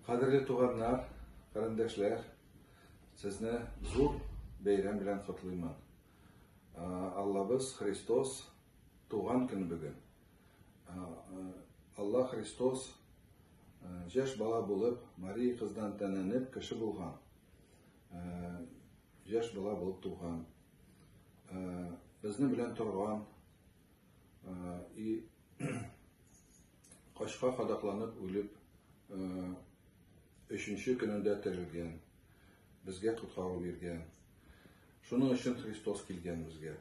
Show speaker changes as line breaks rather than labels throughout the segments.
Kadirli tuğanlar, karındaşlar, sizni zor beyram bilen kutlayman. Allah'ımız Hristos tuğan günü bugün. Allah Hristos yaş bala bulup, Mariya kızdan tanınıp kişi bulgan. Yaş bala bulup tuğan. Bizni bilen turgan, kaşka kadaklanıp ölüp, üçüncü gününde tirilgen, bizge kutkaru bergen. Şunun için Hristos kelgen bizge.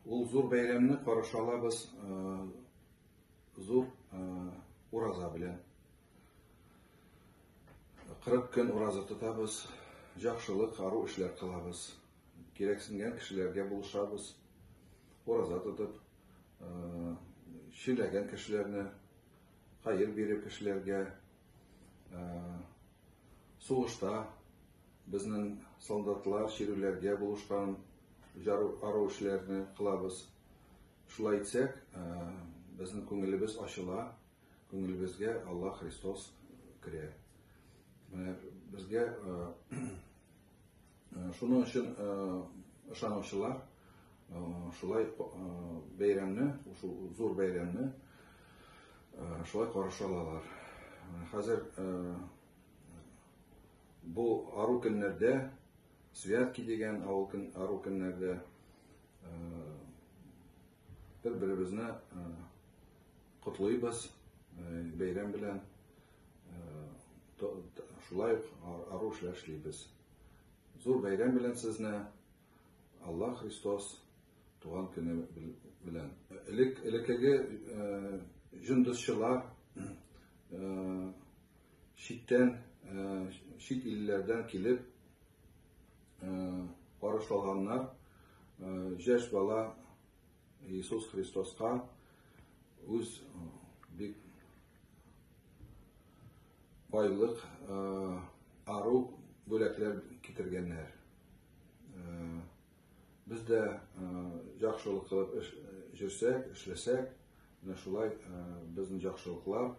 Ул зур бәйрәмне каршы алабыз зур ураза белән. 40 көн ураза тотабыз, жакшылык, ару эшләр кылабыз. Кирәксенгән кешеләргә булышабыз. Ураза тотып, шиләгән кешеләрне хайыр биреп кешеләргә, сугышта безнең солдатлар чирүләргә булышкан ару эшләрне кылабыз. Шулай итсәк, безнең күңелебез ачыла, күңелебезгә Алла Христос керә. Безгә шуның өчен ышанучылар шулай бәйрәмне, зур бәйрәмне шулай каршы алалар. Хәзер бу ару көннәрдә, святки дигән ару көннәрдә бер-беребезне котлыйбыз, бәйрәм белән шулай ару эшләр эшлибез. Зур бәйрәм белән сезне Алла Христос туган көне белән. Элеккеге җондызчылар чит илләрдән килеп карашлаганнар, яшь бала Иисус Христоска үз бик байлык, ару бүләкләр китергәннәр. Biz дә яхшылык кылып җирсәк, эшләсәк, менә шулай безнең яхшылыклар,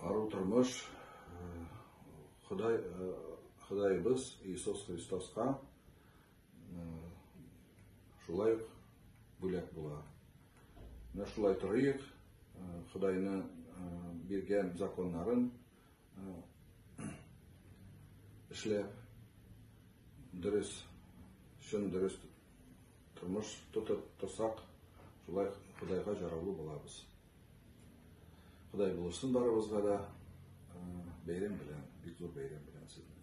ару тормыш Худайыбыз Иисус Христоска шулай бүләк була. Менә шулай торыйк, Худайның биргән законнарын эшләп, дөрес, шун дөрес тормыш тотып торсак, шулай Худайга жараулы булабыз. Худай булсын барыбызга да бәйрәм белән, бик зур бәйрәм белән сезне.